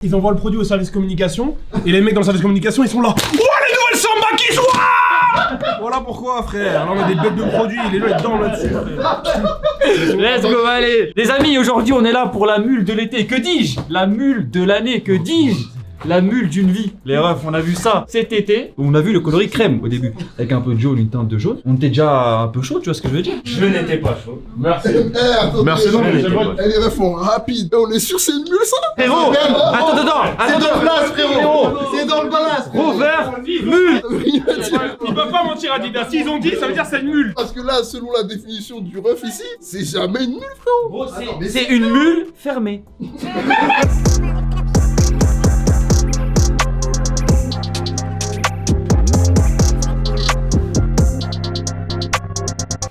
Ils envoient le produit au service communication, et les mecs dans le service communication, ils sont là. Oh, les nouvelles Samba qui jouent. Voilà pourquoi, frère. Là, on a des bêtes de produits, les gens, ils dorment là-dessus, frère. Let's go, allez. Les amis, aujourd'hui, on est là pour la mule de l'été. Que dis-je? La mule de l'année, que dis-je? La mule d'une vie. Les refs, on a vu ça cet été. On a vu le coloris crème au début. Avec un peu de jaune, une teinte de jaune. On était déjà un peu chaud, tu vois ce que je veux dire? Je n'étais pas chaud. Merci. Merci, non, mais Elle est refont rapide. On est sûr c'est une mule ça? Frérot, attends. C'est dans le place frérot. C'est dans le place. Rover, mule. Ils peuvent pas mentir Adidas. S'ils ont dit, ça veut dire c'est une mule. Parce que là, selon la définition du ref ici, c'est jamais une mule frérot. C'est une mule fermée.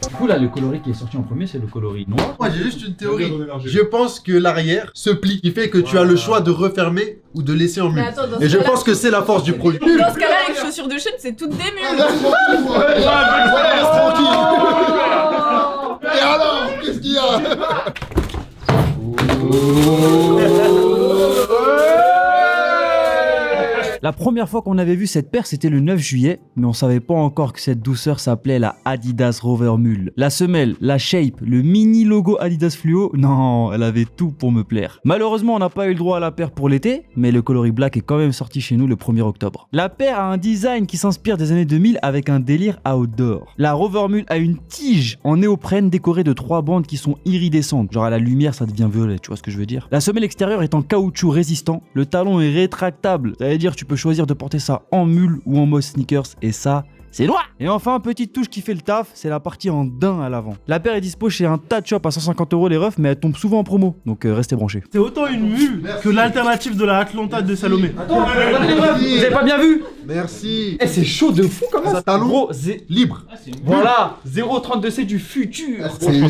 Du coup là, le coloris qui est sorti en premier, c'est le coloris noir. Moi j'ai juste une théorie. Je pense que l'arrière se plie, qui fait que tu as le choix de refermer ou de laisser en mule. Et je pense que c'est la force du produit. Dans ce cas-là, les chaussures de chute, c'est toutes des mules. Tranquille. Et alors, qu'est-ce qu'il y a? La première fois qu'on avait vu cette paire, c'était le 9 juillet, mais on savait pas encore que cette douceur s'appelait la Adidas Rover Mule. La semelle, la shape, le mini logo Adidas fluo, non, elle avait tout pour me plaire. Malheureusement, on n'a pas eu le droit à la paire pour l'été, mais le coloris black est quand même sorti chez nous le 1er octobre. La paire a un design qui s'inspire des années 2000 avec un délire outdoor. La Rover Mule a une tige en néoprène décorée de 3 bandes qui sont iridescentes, genre à la lumière ça devient violet, tu vois ce que je veux dire. La semelle extérieure est en caoutchouc résistant, le talon est rétractable, ça veut dire tu peux choisir de porter ça en mule ou en mode sneakers et ça, c'est noir. Et enfin, petite touche qui fait le taf, c'est la partie en daim à l'avant. La paire est dispo chez un tas de shops à 150 € les refs, mais elle tombe souvent en promo, donc restez branchés. C'est autant une mule que l'alternative de la Atlanta de Salomé. Vous avez pas bien vu? Merci. Eh, c'est chaud de fou comme ça. Talon Gros, libre. voilà, 0,32C du futur. C'est une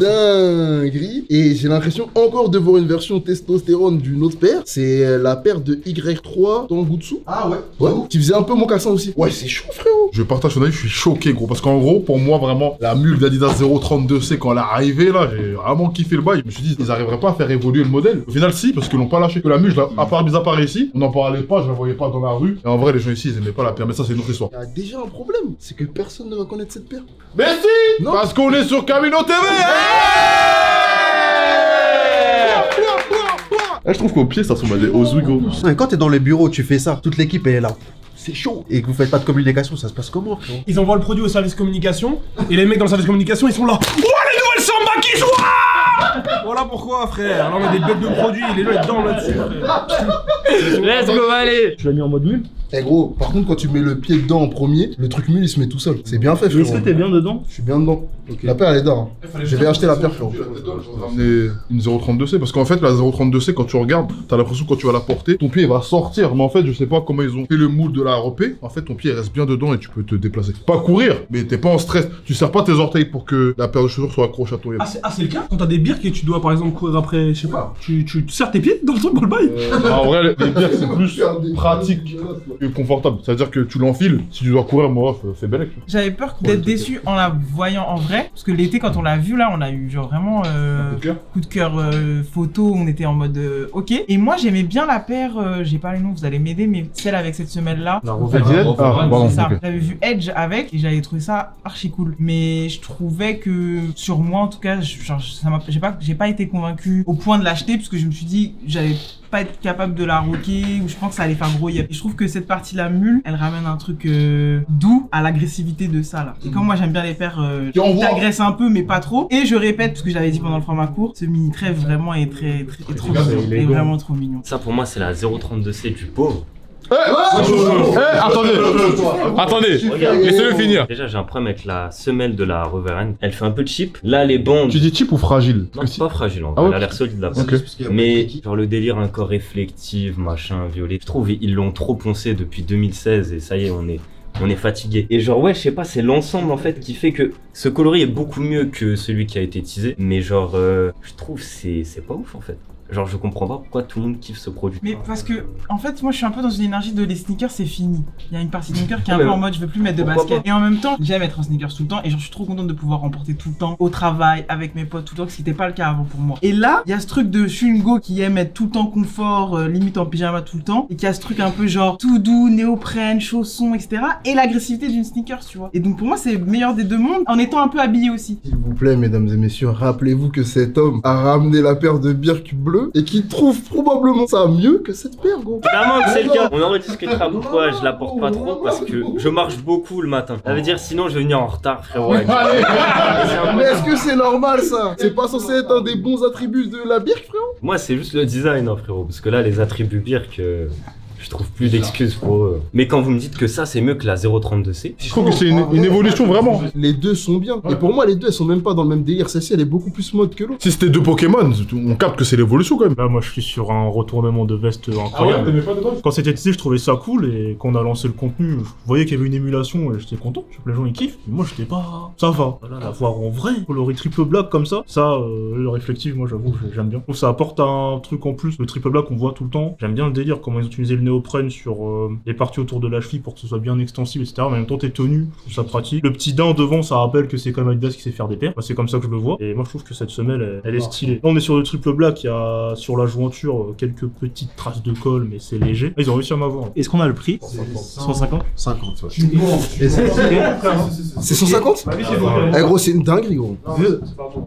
dinguerie. Et j'ai l'impression encore de voir une version testostérone d'une autre paire. C'est la paire de Y3 Tangutsu. Ah ouais. Ouais. Qui faisait un peu mon cassin aussi. Ouais, c'est chaud frérot. Je partage ton avis, je suis choqué gros. Parce qu'en gros, pour moi vraiment, la mule d'Adidas 032C quand elle est arrivée là, j'ai vraiment kiffé le bail. Je me suis dit, ils arriveraient pas à faire évoluer le modèle. Au final si, parce qu'ils l'ont pas lâché. Que la mule, à part mis à part ici, on n'en parlait pas, je la voyais pas dans la rue. Et en vrai, les gens ici, ils aimaient pas la paire. Mais ça, c'est une autre histoire. Il y a déjà un problème, c'est que personne ne va connaître cette paire. Mais si, non. Parce qu'on est sur Camino TV. Je trouve qu'au pied, ça ressemble à des Oswego. Et quand t'es dans les bureaux, tu fais ça, toute l'équipe elle est là. C'est chaud. Et que vous faites pas de communication, ça se passe comment, frérot? Ils envoient le produit au service communication, et les mecs dans le service communication, ils sont là. Oh, les nouvelles Samba qui jouent. Voilà pourquoi, frère. Là, on a des bêtes de produits, les gens, ils dorment là-dessus, frère. Let's go, allez. Tu l'as mis en mode mule? Eh gros, par contre quand tu mets le pied dedans en premier, le truc mule il se met tout seul. C'est bien fait frérot. Est-ce que t'es bien dedans? Je suis bien dedans. La paire elle est dedans. Je vais acheter la paire frérot. J'ai ramené une 032C parce qu'en fait la 032C quand tu regardes, t'as l'impression que quand tu vas la porter, ton pied va sortir. Mais en fait je sais pas comment ils ont fait le moule de la repée. En fait ton pied reste bien dedans et tu peux te déplacer. Pas courir, mais t'es pas en stress. Tu serres pas tes orteils pour que la paire de chaussures soit accrochée à toi. Ah c'est le cas? Quand t'as des birks et tu dois par exemple courir après, je sais pas, tu serres tes pieds dans le truc, dans le bail? En vrai les birks c'est plus pratique que confortable. C'est-à-dire que tu l'enfiles, si tu dois courir, moi, fais belle. J'avais peur d'être déçu en la voyant en vrai, parce que l'été quand on l'a vu là, on a eu genre vraiment coup de cœur photo, on était en mode ok. Et moi j'aimais bien la paire, j'ai pas les noms, vous allez m'aider, mais celle avec cette semelle là. Pardon, c'est ça. ok. J'avais vu Edge avec et j'avais trouvé ça archi cool. Mais je trouvais que sur moi en tout cas, j'ai pas été convaincu au point de l'acheter parce que je me suis dit j'allais pas être capable de la rocker ou je pense que ça allait faire gros yep. Et je trouve que cette partie la mule, elle ramène un truc doux à l'agressivité de ça là. Et comme moi j'aime bien les paires qui t'agressent un peu mais pas trop. Et je répète parce que je l'avais dit pendant le format court, ce mini trèfle vraiment est très trop mignon. Est vraiment trop mignon. Ça pour moi c'est la 032C du pauvre. Attendez, laissez-le finir. Déjà j'ai un problème avec la semelle de la Rover N. Elle fait un peu cheap. Là les bandes. Tu dis cheap ou fragile? Non, c'est pas fragile en vrai. Ah ouais. Elle a l'air solide la bande. Okay. Mais genre le délire encore réflectif, machin, violet. Je trouve ils l'ont trop poncé depuis 2016 et ça y est on est fatigué. Et genre ouais je sais pas, c'est l'ensemble en fait qui fait que ce coloris est beaucoup mieux que celui qui a été teasé. Mais genre je trouve c'est pas ouf en fait. Genre, je comprends pas pourquoi tout le monde kiffe ce produit. Mais parce que, en fait, moi je suis un peu dans une énergie de les sneakers, c'est fini. Il y a une partie sneakers qui est un Mais peu en mode je veux plus mettre de pourquoi basket. Et en même temps, j'aime être en sneakers tout le temps et genre je suis trop contente de pouvoir remporter tout le temps au travail, avec mes potes tout le temps, ce qui n'était pas le cas avant pour moi. Et là, il y a ce truc de je suis une go qui aime être tout le temps confort, limite en pyjama tout le temps, et qui a ce truc un peu genre tout doux, néoprène, chaussons, etc. Et l'agressivité d'une sneakers, tu vois. Et donc pour moi, c'est le meilleur des deux mondes en étant un peu habillé aussi. S'il vous plaît, mesdames et messieurs, rappelez-vous que cet homme a ramené la paire de Birk bleu et qu'il trouve probablement ça mieux que cette paire, gros. Clairement que c'est le cas. On en rediscutera pourquoi je la porte pas trop, parce que je marche beaucoup le matin. Ça veut dire sinon je vais venir en retard, frérot. Mais est-ce que c'est normal ça? C'est pas censé être un des bons attributs de la Birk, frérot? Moi, c'est juste le design, hein, frérot. Parce que là, les attributs Birk, je trouve plus d'excuses pour eux. Mais quand vous me dites que ça, c'est mieux que la 032C, Je trouve que c'est une évolution vraiment. Les deux sont bien. Et pour moi, les deux, elles sont même pas dans le même délire. Celle-ci, elle est beaucoup plus mode que l'autre. Si c'était 2 Pokémon, on capte que c'est l'évolution quand même. Là, moi, je suis sur un retournement de veste incroyable. t'aimais pas de base? Quand c'était teasé, je trouvais ça cool et quand on a lancé le contenu, je voyais qu'il y avait une émulation et j'étais content. Je sais que les gens ils kiffent. Mais moi, j'étais pas. Ça va. Voilà, la voir en vrai, coloris triple black comme ça, le réflectif, moi, j'avoue, j'aime bien. Je trouve que ça apporte un truc en plus. Le triple black qu'on voit tout le temps. J'aime bien le délire, comment ils ont utilisé le néoprène sur les parties autour de la cheville pour que ce soit bien extensible, etc. Mais en même temps, t'es tenu, je trouve ça pratique. Le petit daim devant, ça rappelle que c'est quand même Adidas qui sait faire des paires. Moi, c'est comme ça que je le vois. Et moi, je trouve que cette semelle, elle est stylée. Là, on est sur le triple black. Il y a sur la jointure quelques petites traces de colle, mais c'est léger. Ils ont réussi à m'avoir. Est-ce qu'on a le prix? 150. 50, ouais. C'est 150? Eh gros, c'est une dinguerie, gros.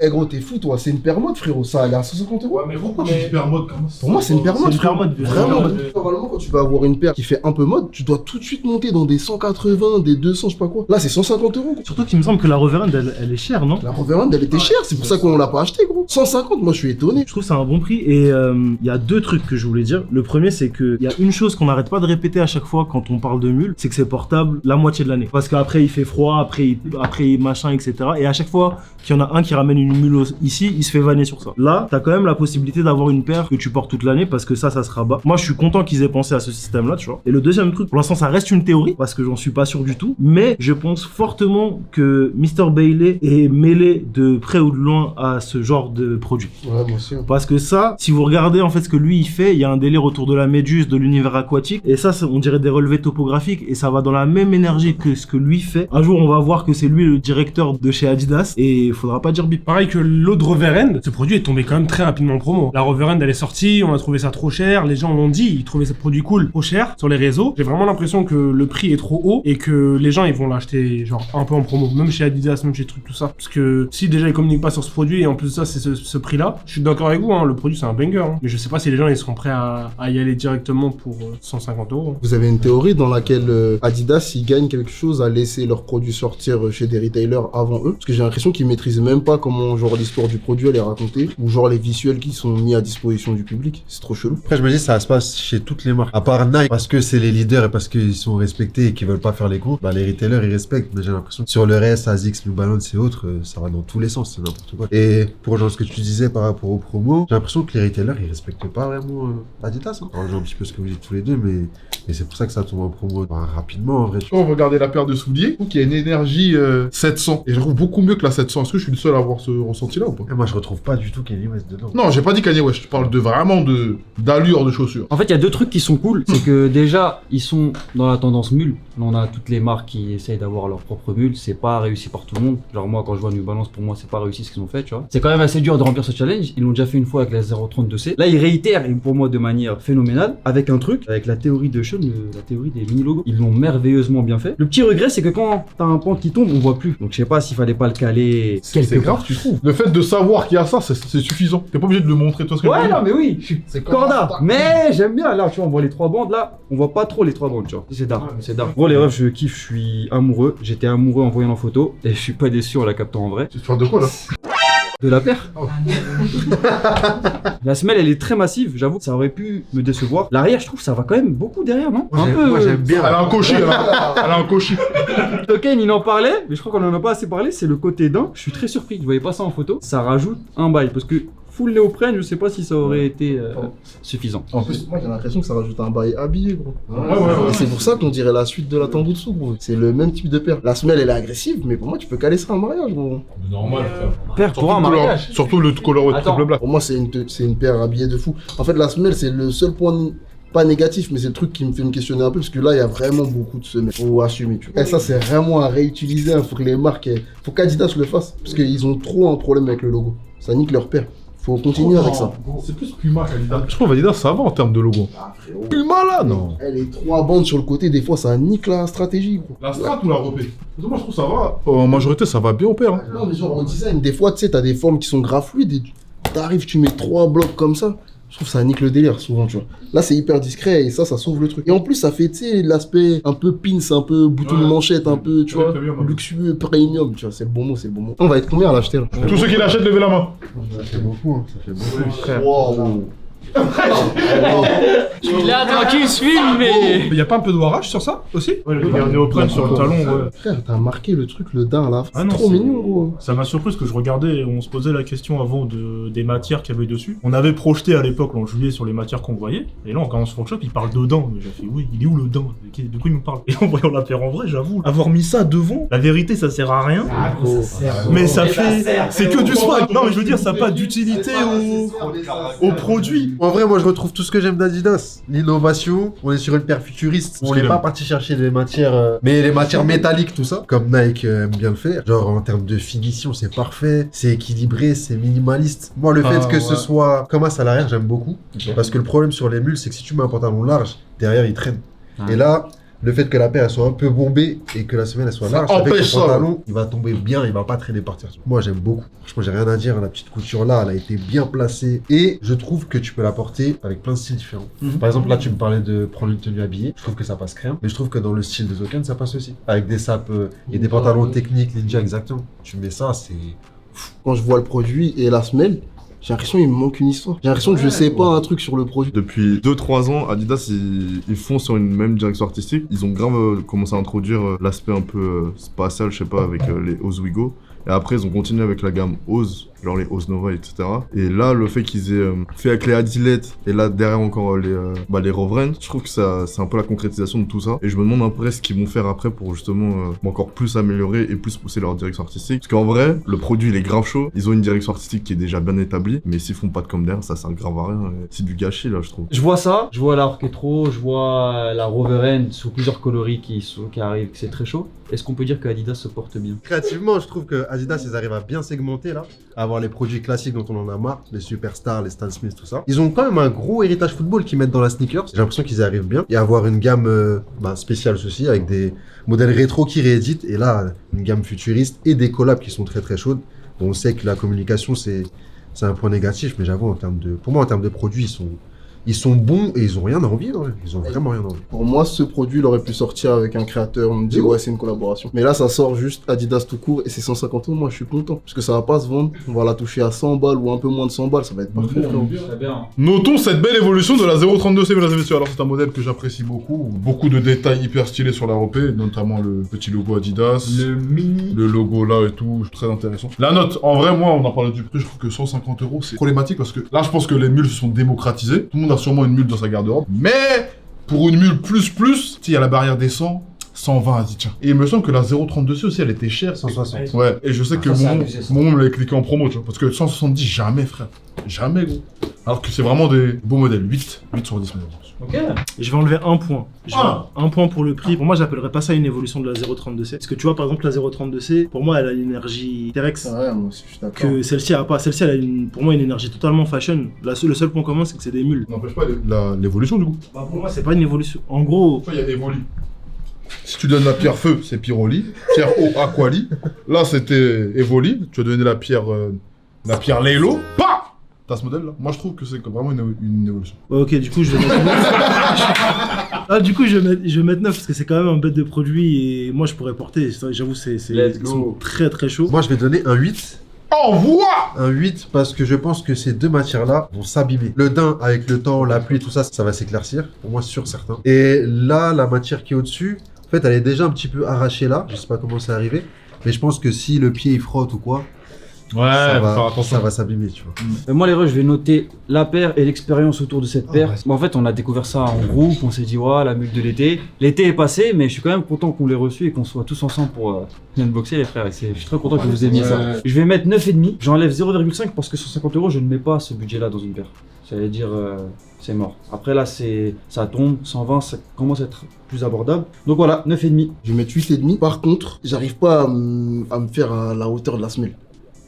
Eh gros, t'es fou, toi. C'est une paire mode, frérot. Ça a l'air à 150 €. Mais pourquoi tu dis paire mode comme ça? Pour moi, c'est une paire mode, C'est une paire frérot. mode, Vraiment. vraiment. Normalement, quand tu vas avoir une paire qui fait un peu mode, tu dois tout de suite monter dans des 180, des 200, je sais pas quoi. Là, c'est 150 €. Gros. Surtout qu'il me semble que la Reverend, elle est chère, non? La Reverend, elle était chère. C'est pour ça qu'on l'a pas acheté, gros. 150, moi, je suis étonné. Je trouve que c'est un bon prix et il y a deux trucs que je voulais dire. Le premier, c'est qu'il y a une chose qu'on n'arrête pas de répéter à chaque fois quand on parle de mule, c'est que c'est portable la moitié de l'année. Parce qu'après il fait froid, après machin, etc. Et à chaque fois qu'il y en a un qui ramène une mule ici, il se fait vanner sur ça. Là, t'as quand même la possibilité d'avoir une paire que tu portes toute l'année parce que ça se rabat. Moi, je suis content qu'ils aient pensé à ce système-là, tu vois. Et le deuxième truc, pour l'instant, ça reste une théorie parce que j'en suis pas sûr du tout. Mais je pense fortement que Mr. Bailey est mêlé de près ou de loin à ce genre de produit. Ouais, moi aussi. Parce que ça, si vous regardez en fait ce que lui il fait, il y a un délire autour de la méduse, de l'univers aquatique, et ça on dirait des relevés topographiques, et ça va dans la même énergie que ce que lui fait. Un jour on va voir que c'est lui le directeur de chez Adidas, et il faudra pas dire bip. Pareil que l'autre Reverend, ce produit est tombé quand même très rapidement en promo. La Reverend, elle est sortie, on a trouvé ça trop cher, les gens l'ont dit, ils trouvaient ce produit cool, trop cher sur les réseaux. J'ai vraiment l'impression que le prix est trop haut et que les gens ils vont l'acheter genre un peu en promo, même chez Adidas, même chez trucs tout ça. Parce que si déjà ils communiquent pas sur ce produit et en plus de ça c'est ce prix-là, je suis d'accord avec vous, hein, le produit c'est un banger. Hein. Mais je sais pas si les gens ils seront prêts à y aller directement pour 150 €. Hein. Vous avez une théorie dans laquelle Adidas, ils gagnent quelque chose à laisser leurs produits sortir chez des retailers avant eux? Parce que j'ai l'impression qu'ils maîtrisent même pas comment genre l'histoire du produit elle est racontée ou genre les visuels qui sont mis à disposition du public. C'est trop chelou. Après, je me dis, ça se passe chez toutes les marques. À part Nike, parce que c'est les leaders et parce qu'ils sont respectés et qu'ils veulent pas faire les cons, bah, les retailers, ils respectent. Mais j'ai l'impression que sur le reste, ASICS, New Balance et autres, ça va dans tous les sens, c'est n'importe quoi. Et pour genre ce que tu disais par rapport aux promos, j'ai l'impression que les retailers, ils respectent pas vraiment Adidas. Hein. Alors, j'ai un petit peu ce que vous dites tous les deux, mais c'est pour ça que ça tombe en promo rapidement, en vrai. Quand vous regardez la paire de souliers, je trouve qu'il y a une énergie 700. Et je trouve beaucoup mieux que la 700. Est-ce que je suis le seul à avoir ce ressenti-là ou pas? Et moi, je retrouve pas du tout Kanye West dedans. Non, j'ai pas dit Kanye West. Je parle de vraiment d'allure de chaussures. En fait, il y a deux trucs qui sont cool. C'est que déjà, ils sont dans la tendance mule. On a toutes les marques qui essayent d'avoir leur propre mule. C'est pas réussi par tout le monde. Genre, moi, quand je vois New Balance, pour moi, c'est pas réussi ce qu'ils ont fait, tu vois. C'est quand même assez dur de remplir ce challenge. Ils l'ont déjà fait une fois avec la 032C. Là, ils réitèrent, et pour moi, de manière phénoménale, avec un truc, avec la théorie de Sean, la théorie des mini-logos. Ils l'ont merveilleusement bien fait. Le petit regret, c'est que quand t'as un pan qui tombe, on voit plus. Donc, je sais pas s'il fallait pas le caler C'est quelque part. grave, tu trouves? Le fait de savoir qu'il y a ça, c'est suffisant. T'es pas obligé de le montrer, toi, ce que je veux Ouais, dire. non, mais oui, je suis corda. Mais j'aime bien, là, tu vois, on voit les trois bandes, là, on voit pas trop les trois bandes, tu vois. C'est dark, c'est dark. Gros, les refs, je kiffe, je suis amoureux. J'étais amoureux en voyant la photo, et je suis pas déçu en la captant en vrai. Tu parles de quoi, là? De la paire. La semelle, elle est très massive, j'avoue que ça aurait pu me décevoir. L'arrière, je trouve, ça va quand même beaucoup derrière, non? Moi, j'aime bien. Elle a un cochis, elle a un cochis. Token, il en parlait, mais je crois qu'on en a pas assez parlé, c'est le côté d'un. Je suis très surpris, je voyais pas ça en photo. Ça rajoute un bail, parce que full néoprène, je sais pas si ça aurait été suffisant. En plus, Moi j'ai l'impression que ça rajoute un bail habillé, gros. ouais. Et c'est pour ça qu'on dirait la suite de la Tangoutsu, gros. C'est le même type de paire. La semelle elle est agressive, mais pour moi tu peux caler ça en mariage, gros. Normal, frère. Père, pour un mariage. Surtout le coloré Attends. triple black. Pour moi c'est une paire habillée de fou. En fait la semelle c'est le seul point pas négatif, mais c'est le truc qui me fait me questionner un peu parce que là il y a vraiment beaucoup de semelles. Faut assumer, tu vois. Et ça c'est vraiment à réutiliser, faut que les marques, faut qu'Adidas le fasse parce qu'ils ont trop un problème avec le logo. Ça nique leur paire. Faut continuer avec ça. C'est plus Puma qu'Adidas. Je trouve Adidas ça va en termes de logo. Ah, frérot. Puma là, non. Les 3 bandes sur le côté, des fois ça nique la stratégie, gros. La strat ou la repé? Moi je trouve ça va. En majorité ça va bien au père. Hein. Non, mais genre, au design, des fois, tu sais, t'as des formes qui sont grave fluides et t'arrives, tu mets 3 blocs comme ça. Je trouve que ça nique le délire, souvent, tu vois. Là, c'est hyper discret et ça sauve le truc. Et en plus, ça fait, tu sais, l'aspect un peu pins, un peu bouton de manchette, un peu, tu vois, luxueux, premium, tu vois. C'est le bon mot, c'est le bon mot. On va être combien à l'acheter, là? Tous ceux qui l'achètent, levez la main. Ça fait beaucoup, hein. Ça fait beaucoup. Wow. Là, tranquille, je filme, mais. Y a pas un peu de warrage sur ça aussi? Ouais, le néoprène sur le talon, ouais. Frère, t'as marqué le truc, le daim, là. C'est Ah non, trop c'est- mignon, gros. Ça m'a surpris parce que je regardais, on se posait la question avant des matières qu'il y avait dessus. On avait projeté à l'époque, en juillet, sur les matières qu'on voyait. Et là, on commence Photoshop, il parle de dents. Mais j'ai fait, oui, il est où le dent? De quoi il me parle? Et en voyant la paire en vrai, j'avoue, avoir mis ça devant, la vérité, ça sert à rien. Mais ça fait. C'est que du swag. Non, mais je veux dire, ça n'a pas d'utilité au produit. En vrai, moi je retrouve tout ce que j'aime d'Adidas. L'innovation, on est sur une paire futuriste. On n'est pas parti chercher des matières, mais les matières métalliques, tout ça, comme Nike aime bien le faire. Genre en termes de finition, c'est parfait, c'est équilibré, c'est minimaliste. Moi, le fait que ce soit comme un salarié, j'aime beaucoup. Parce que le problème sur les mules, c'est que si tu mets un pantalon large, derrière il traîne. Et là, le fait que la paire elle soit un peu bombée et que la semelle elle soit large, ça fait que empêche le ça. pantalon il va tomber bien, il va pas traîner par terre. Moi j'aime beaucoup. Franchement j'ai rien à dire, la petite couture là elle a été bien placée et je trouve que tu peux la porter avec plein de styles différents. Par exemple là tu me parlais de prendre une tenue habillée, je trouve que ça passe crème, mais je trouve que dans le style de Zoken ça passe aussi. Avec des sapes et des pantalons techniques ninja exactement. Tu mets ça c'est... Quand je vois le produit et la semelle, j'ai l'impression qu'il me manque une histoire. J'ai l'impression que je sais pas un truc sur le produit. Depuis 2-3 ans, Adidas, ils font sur une même direction artistique. Ils ont grave commencé à introduire l'aspect un peu spatial, je sais pas, avec les Oswego. Et après, ils ont continué avec la gamme Oz, genre les Oz Nova, etc. Et là, le fait qu'ils aient fait avec les Adilette, et là, derrière encore les Rovren, je trouve que c'est un peu la concrétisation de tout ça. Et je me demande un peu ce qu'ils vont faire après pour justement encore plus améliorer et plus pousser leur direction artistique. Parce qu'en vrai, le produit, il est grave chaud. Ils ont une direction artistique qui est déjà bien établie. Mais s'ils font pas de com d'air, ça sert grave à rien. Et c'est du gâchis, là, je trouve. Je vois ça, je vois la Orchestro, je vois la Roveren sous plusieurs coloris qui arrivent, c'est très chaud. Est-ce qu'on peut dire que Adidas se porte bien? Créativement, je trouve que Adidas, ils arrivent à bien segmenter là, à avoir les produits classiques dont on en a marre, les superstars, les Stan Smith, tout ça. Ils ont quand même un gros héritage football qu'ils mettent dans la sneakers. J'ai l'impression qu'ils y arrivent bien. Et avoir une gamme spéciale ceci, avec des modèles rétro qui rééditent, et là, une gamme futuriste et des collabs qui sont très très chaudes. Bon, on sait que la communication, c'est un point négatif, mais j'avoue, pour moi, en termes de produits, ils sont bons et ils ont rien à envier. Ils ont vraiment rien à envier. Pour moi, ce produit, il aurait pu sortir avec un créateur. On me dit, ouais, c'est une collaboration. Mais là, ça sort juste Adidas tout court et c'est 150 €. Moi, je suis content. Parce que ça va pas se vendre. On va la toucher à 100 balles ou un peu moins de 100 balles. Ça va être parfait, frérot. Très bien. Notons cette belle évolution de la 032C, mesdames et messieurs. Alors, c'est un modèle que j'apprécie beaucoup. Beaucoup de détails hyper stylés sur la repée, notamment le petit logo Adidas. Le logo là et tout, très intéressant. La note, en vrai, moi, on en parlait du prix, je trouve que 150 € c'est problématique parce que là, je pense que les mules se sont démocratisées. Tout le monde a sûrement une mule dans sa garde-robe. Mais pour une mule plus, il y a la barrière des 100. 120, dit tiens. Et il me semble que la 032C aussi, elle était chère. 160. Ouais, et je sais que mon me l'avait cliqué en promo, tu vois. Parce que 170, jamais, frère. Jamais, gros. Alors que c'est vraiment des beaux modèles. 8 sur 10 modèles. Ok. Je vais enlever un point. Un point pour le prix. Pour moi, j'appellerais pas ça une évolution de la 032C. Parce que tu vois, par exemple, la 032C, pour moi, elle a l'énergie T-Rex. Ouais, moi aussi, je suis d'accord. Que celle-ci a pas. Celle-ci, elle a pour moi une énergie totalement fashion. Le seul point commun, c'est que c'est des mules. N'empêche pas l'évolution, du coup. Bah, pour moi, c'est pas une évolution. En gros. Il y a Evoli. Si tu donnes la pierre feu, c'est Pyroli. Pierre eau, Aquali. Là, c'était Evoli. Tu as donné la pierre Laylo. Bah! T'as ce modèle là. Moi je trouve que c'est vraiment une évolution. Ok, du coup je vais mettre 9. Ah, du coup je vais mettre 9 parce que c'est quand même un bête de produit et moi je pourrais porter. J'avoue, ils sont très très chauds. Moi je vais donner un 8. Envoie Un 8 parce que je pense que ces deux matières-là vont s'abîmer. Le daim, avec le temps, la pluie, tout ça, ça va s'éclaircir. Pour moi, c'est sûr, certain. Et là, la matière qui est au-dessus, en fait, elle est déjà un petit peu arrachée là. Je sais pas comment c'est arrivé. Mais je pense que si le pied il frotte ou quoi, Ouais, faut faire attention. Ça va s'abîmer, tu vois. Moi, les refs, je vais noter la paire et l'expérience autour de cette paire. ouais. Bon, en fait, on a découvert ça en groupe, on s'est dit, ouais, la mule de l'été. L'été est passé, mais je suis quand même content qu'on l'ait reçu et qu'on soit tous ensemble pour l'unboxer, les frères. Et je suis très content que vous aimiez ça. Je vais mettre 9,5. J'enlève 0,5 parce que 150 €, je ne mets pas ce budget-là dans une paire. Ça veut dire, c'est mort. Après, là, ça tombe. 120, ça commence à être plus abordable. Donc voilà, 9,5. Je vais mettre 8,5. Par contre, j'arrive pas à me faire à la hauteur de la semelle.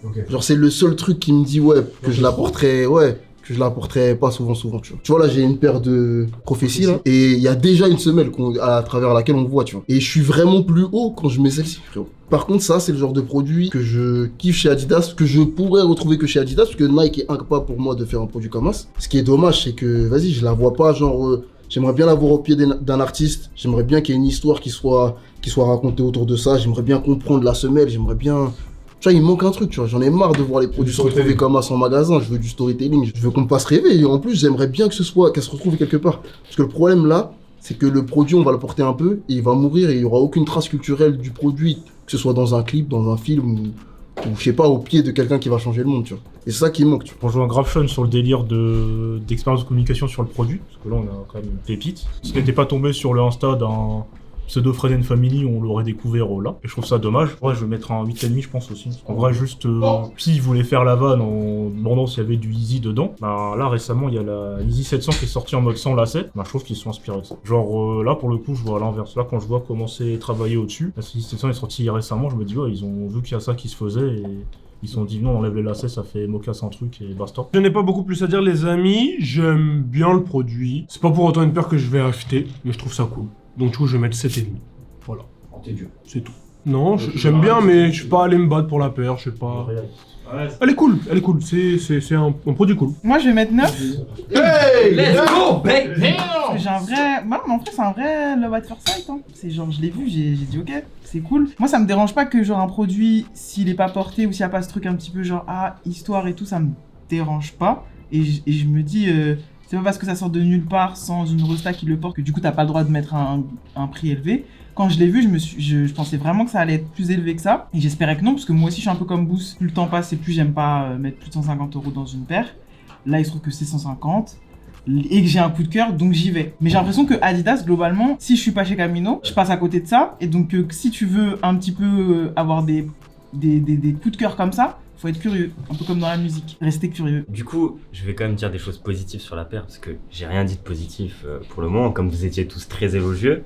Ok. Genre, c'est le seul truc qui me dit, que je la porterais pas souvent, tu vois. Tu vois, là, j'ai une paire de prophéties, là, et il y a déjà une semelle à travers laquelle on voit, tu vois. Et je suis vraiment plus haut quand je mets celle-ci, frérot. Par contre, ça, c'est le genre de produit que je kiffe chez Adidas, que je pourrais retrouver que chez Adidas, parce que Nike est incapable pour moi de faire un produit comme ça. Ce qui est dommage, c'est que, vas-y, je la vois pas, genre, j'aimerais bien l'avoir au pied d'un artiste, j'aimerais bien qu'il y ait une histoire qui soit racontée autour de ça, j'aimerais bien comprendre la semelle, j'aimerais bien... Tu vois, il me manque un truc, tu vois, j'en ai marre de voir les produits se retrouver comme ça en magasin, je veux du storytelling, je veux qu'on me fasse rêver, et en plus, j'aimerais bien qu'elle se retrouve quelque part. Parce que le problème là, c'est que le produit, on va le porter un peu, et il va mourir, et il y aura aucune trace culturelle du produit, que ce soit dans un clip, dans un film, ou je sais pas, au pied de quelqu'un qui va changer le monde, tu vois. Et c'est ça qui me manque, tu vois. Je rejoins grave Sean sur le délire d'expérience de communication sur le produit, parce que là on a quand même une pépite. Si n'était pas tombé sur le Insta d'un pseudo Friend and Family, on l'aurait découvert là. Et je trouve ça dommage. Ouais, je vais mettre un 8,5 je pense aussi. En vrai, juste, s'ils voulaient faire la vanne en demandant s'il y avait du Easy dedans, bah là récemment il y a la Easy 700 qui est sortie en mode sans lacet. Bah je trouve qu'ils sont inspirés de ça. Genre là pour le coup je vois à l'inverse. Là quand je vois comment c'est travaillé au-dessus, la Easy 700 est sortie récemment, je me dis ouais ils ont vu qu'il y a ça qui se faisait et ils se sont dit non on enlève les lacets, ça fait mocassin un truc et basta. Je n'ai pas beaucoup plus à dire les amis, j'aime bien le produit. C'est pas pour autant une paire que je vais acheter, mais je trouve ça cool. Donc du coup je vais mettre 7,5. Voilà. Oh, t'es dur. C'est tout. Non, j'aime bien, mais je suis pas allé me battre pour la paire, je sais pas. Elle est cool, c'est un produit cool. Moi, je vais mettre 9. Hey, let's go, baby! Parce que j'ai un vrai... Bah non, mais en fait, c'est un vrai Love at First Sight, hein. C'est genre, je l'ai vu, j'ai dit ok, c'est cool. Moi, ça me dérange pas que genre un produit, s'il est pas porté ou s'il y a pas ce truc un petit peu genre, histoire et tout, ça me dérange pas. Et je me dis... c'est pas parce que ça sort de nulle part sans une resta qui le porte que du coup t'as pas le droit de mettre un prix élevé. Quand je l'ai vu, je pensais vraiment que ça allait être plus élevé que ça. Et j'espérais que non, parce que moi aussi je suis un peu comme Boost. Plus le temps passe et plus j'aime pas mettre plus de 150 € dans une paire. Là il se trouve que c'est 150 et que j'ai un coup de cœur, donc j'y vais. Mais j'ai l'impression que Adidas, globalement, si je suis pas chez Camino, je passe à côté de ça. Et donc si tu veux un petit peu avoir des coups de cœur comme ça, faut être curieux, un peu comme dans la musique, rester curieux. Du coup, je vais quand même dire des choses positives sur la paire, parce que j'ai rien dit de positif pour le moment, comme vous étiez tous très élogieux.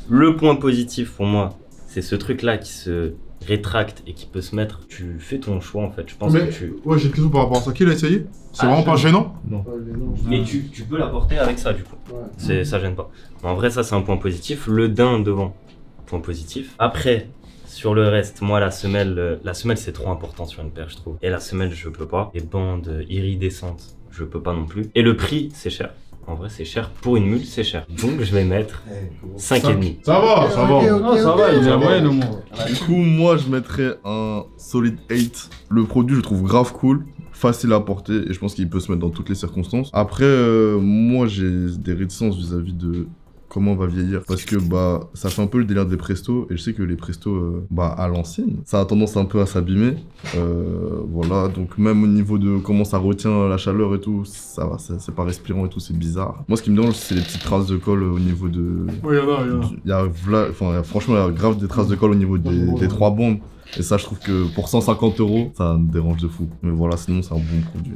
Le point positif pour moi, c'est ce truc-là qui se rétracte et qui peut se mettre. Tu fais ton choix en fait, je pense que tu... Ouais, j'ai une question par rapport à ça. Qui l'a essayé? C'est vraiment pas gênant? Non. Mais tu peux la porter avec ça du coup. Ouais. Ça gêne pas. En vrai, ça c'est un point positif. Le din devant, point positif. Après... Sur le reste, moi la semelle c'est trop important sur une paire je trouve. Et la semelle je peux pas. Les bandes iridescentes, je peux pas non plus. Et le prix c'est cher. En vrai c'est cher. Pour une mule c'est cher. Donc je vais mettre 5,5. Ça va, ça va. Ça va, il est à moyenne au moins. Du coup moi je mettrais un solide 8. Le produit je le trouve grave cool. Facile à porter et je pense qu'il peut se mettre dans toutes les circonstances. Après moi j'ai des réticences vis-à-vis de comment on va vieillir, parce que bah ça fait un peu le délire des prestos et je sais que les prestos à l'ancienne ça a tendance un peu à s'abîmer, voilà, donc même au niveau de comment ça retient la chaleur et tout, ça va, c'est pas respirant et tout, c'est bizarre. Moi ce qui me dérange c'est les petites traces de colle au niveau de... Ouais, il y en a. Franchement il y a grave des traces de colle au niveau des 3 bandes. Et ça, je trouve que pour 150 €, ça me dérange de fou. Mais voilà, sinon, c'est un bon produit.